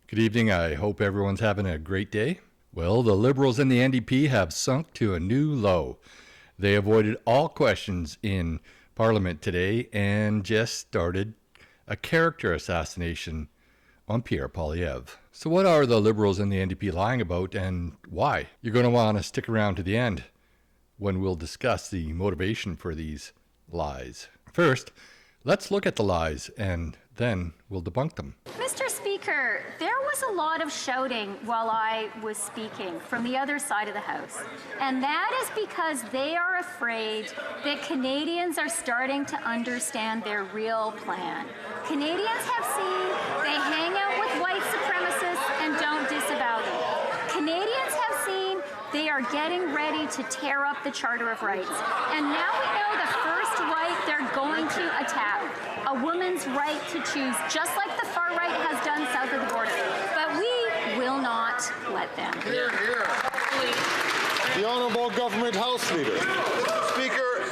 Good evening. I hope everyone's having a great day. Well, the Liberals and the NDP have sunk to a new low. They avoided all questions in Parliament today and just started a character assassination on Pierre Poilievre. So what are the Liberals and the NDP lying about and why? You're going to want to stick around to the end when we'll discuss the motivation for these lies. First, let's look at the lies and then we'll debunk them. Mr. Speaker, there was a lot of shouting while I was speaking from the other side of the House. And that is because they are afraid that Canadians are starting to understand their real plan. Canadians have seen they hang out with white supremacists and don't disavow them. Canadians have seen they are getting ready to tear up the Charter of Rights. And now we know the first right they're going to attack, a woman's right to choose, just like the far right has done south of the border. But we will not let them. Hear, hear. The Honourable Government House Leader. Speaker,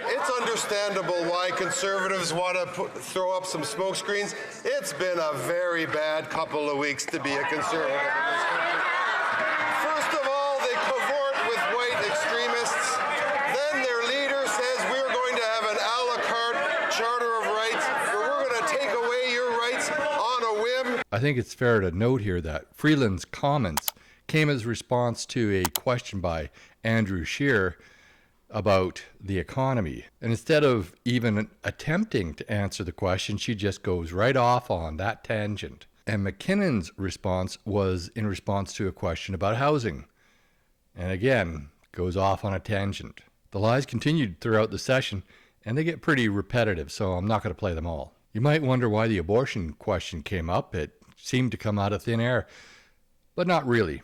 it's understandable why Conservatives want to throw up some smoke screens. It's been a very bad couple of weeks to be a Conservative in this country. First of all, they cavort with white extremists. Then their leader says we're going to have an a la carte Charter of Rights where we're going to take away your rights on a whim. I think it's fair to note here that Freeland's comments came as response to a question by Andrew Scheer about the economy. And instead of even attempting to answer the question, she just goes right off on that tangent. And McKinnon's response was in response to a question about housing. And again, goes off on a tangent. The lies continued throughout the session, and they get pretty repetitive, so I'm not going to play them all. You might wonder why the abortion question came up. It seemed to come out of thin air, but not really.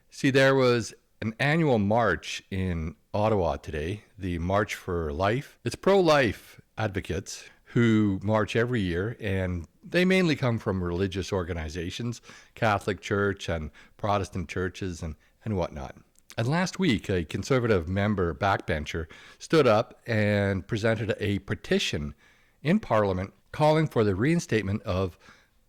See, there was an annual march in Ottawa today, the March for Life. It's pro-life advocates who march every year, and they mainly come from religious organizations, Catholic Church and Protestant churches and whatnot. And last week, a Conservative member, backbencher, stood up and presented a petition in Parliament calling for the reinstatement of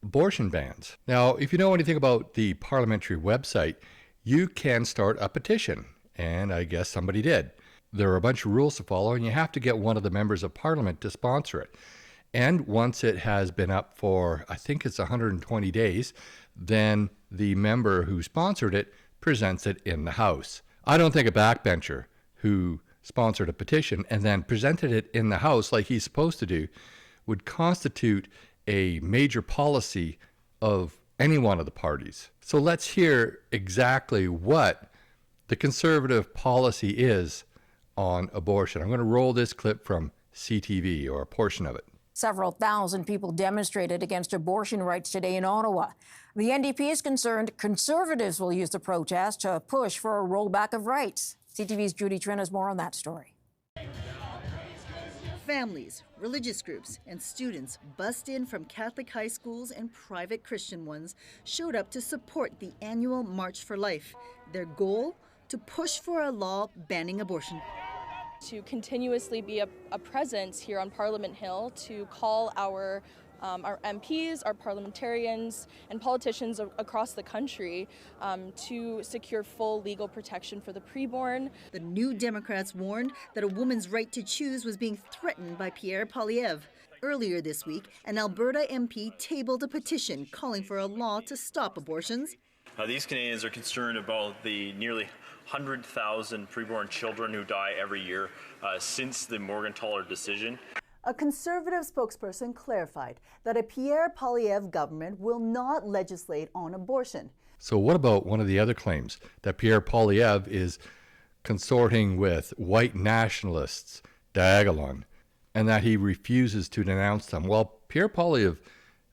abortion bans. Now, if you know anything about the parliamentary website, you can start a petition, and I guess somebody did. There are a bunch of rules to follow, and you have to get one of the members of Parliament to sponsor it. And once it has been up for, I think it's 120 days, then the member who sponsored it presents it in the House. I don't think a backbencher who sponsored a petition and then presented it in the House like he's supposed to do would constitute a major policy of any one of the parties. So let's hear exactly what the Conservative policy is on abortion. I'm going to roll this clip from CTV, or a portion of it. Several thousand people demonstrated against abortion rights today in Ottawa. The NDP is concerned Conservatives will use the protest to push for a rollback of rights. CTV's Judy Trinh has more on that story. Families, religious groups, and students bussed in from Catholic high schools and private Christian ones showed up to support the annual March for Life. Their goal? To push for a law banning abortion. To continuously be a presence here on Parliament Hill to call our MPs, our parliamentarians, and politicians across the country to secure full legal protection for the preborn. The New Democrats warned that a woman's right to choose was being threatened by Pierre Poilievre. Earlier this week, an Alberta MP tabled a petition calling for a law to stop abortions. These Canadians are concerned about the nearly 100,000 preborn children who die every year since the Morgentaler decision. A Conservative spokesperson clarified that a Pierre Poilievre government will not legislate on abortion. So what about one of the other claims, that Pierre Poilievre is consorting with white nationalists, Diagolon, and that he refuses to denounce them? Well, Pierre Poilievre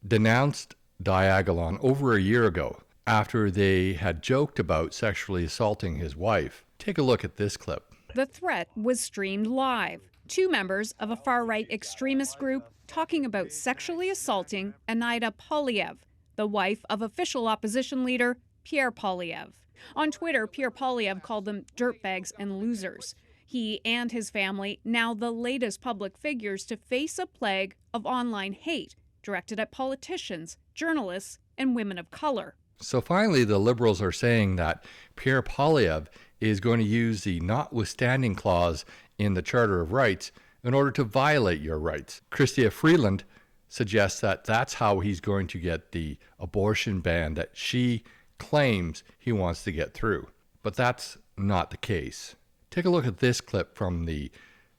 denounced Diagolon over a year ago after they had joked about sexually assaulting his wife. Take a look at this clip. The threat was streamed live. Two members of a far-right extremist group talking about sexually assaulting Anaïda Poilievre, the wife of official opposition leader Pierre Poilievre. On Twitter, Pierre Poilievre called them dirtbags and losers. He and his family, now the latest public figures to face a plague of online hate, directed at politicians, journalists, and women of color. So finally, the Liberals are saying that Pierre Poilievre is going to use the notwithstanding clause in the Charter of Rights in order to violate your rights. Chrystia Freeland suggests that that's how he's going to get the abortion ban that she claims he wants to get through. But that's not the case. Take a look at this clip from the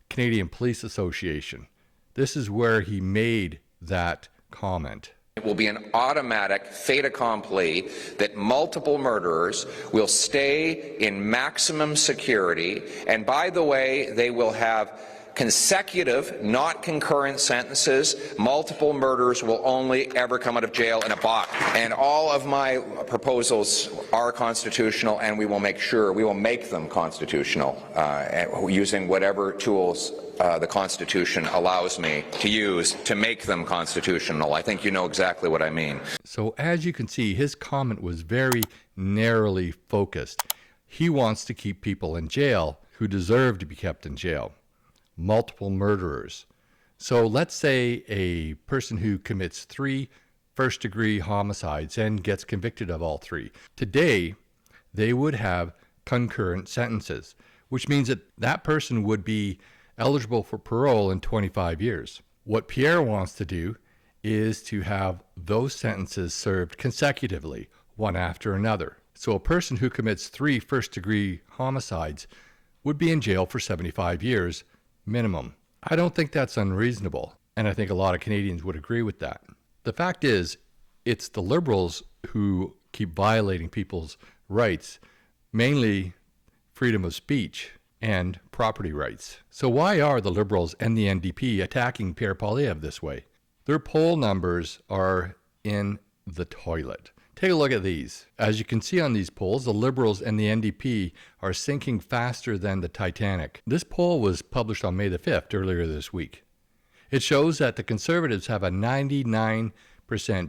Canadian Police Association. This is where he made that comment. It will be an automatic fait accompli that multiple murderers will stay in maximum security, and by the way, they will have consecutive, not concurrent sentences. Multiple murderers will only ever come out of jail in a box. And all of my proposals are constitutional, and we will make them constitutional using whatever tools the Constitution allows me to use to make them constitutional. I think you know exactly what I mean. So as you can see, his comment was very narrowly focused. He wants to keep people in jail who deserve to be kept in jail. Multiple murderers. So let's say a person who commits 3 first-degree homicides and gets convicted of all 3. Today, they would have concurrent sentences, which means that that person would be eligible for parole in 25 years. What Pierre wants to do is to have those sentences served consecutively, one after another. So a person who commits 3 first-degree homicides would be in jail for 75 years minimum. I don't think that's unreasonable, and I think a lot of Canadians would agree with that. The fact is, it's the Liberals who keep violating people's rights, mainly freedom of speech and property rights. So why are the Liberals and the NDP attacking Pierre Poilievre this way? Their poll numbers are in the toilet. Take a look at these. As you can see on these polls, the Liberals and the NDP are sinking faster than the Titanic. This poll was published on May the 5th, earlier this week. It shows that the Conservatives have a 99%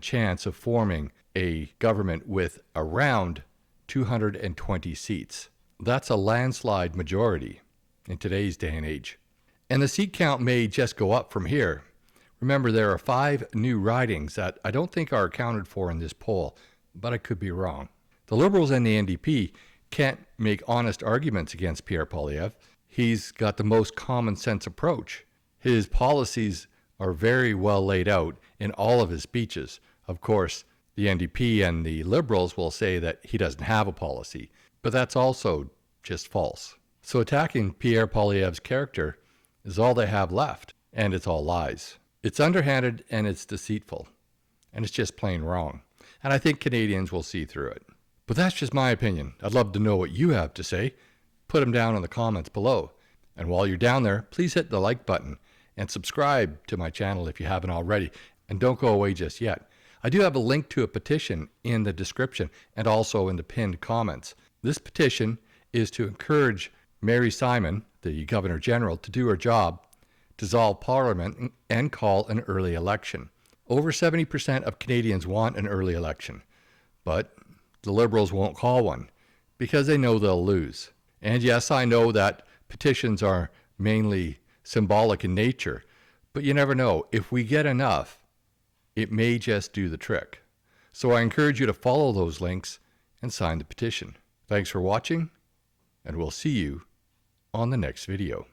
chance of forming a government with around 220 seats. That's a landslide majority in today's day and age. And the seat count may just go up from here. Remember, there are 5 new ridings that I don't think are accounted for in this poll, but I could be wrong. The Liberals and the NDP can't make honest arguments against Pierre Poilievre. He's got the most common sense approach. His policies are very well laid out in all of his speeches. Of course, the NDP and the Liberals will say that he doesn't have a policy, but that's also just false. So attacking Pierre Poilievre's character is all they have left, and it's all lies. It's underhanded and it's deceitful, and it's just plain wrong. And I think Canadians will see through it. But that's just my opinion. I'd love to know what you have to say. Put them down in the comments below. And while you're down there, please hit the like button and subscribe to my channel if you haven't already. And don't go away just yet. I do have a link to a petition in the description and also in the pinned comments. This petition is to encourage Mary Simon, the Governor General, to do her job, dissolve Parliament, and call an early election. Over 70% of Canadians want an early election, but the Liberals won't call one because they know they'll lose. And yes, I know that petitions are mainly symbolic in nature, but you never know. If we get enough, it may just do the trick. So I encourage you to follow those links and sign the petition. Thanks for watching, and we'll see you on the next video.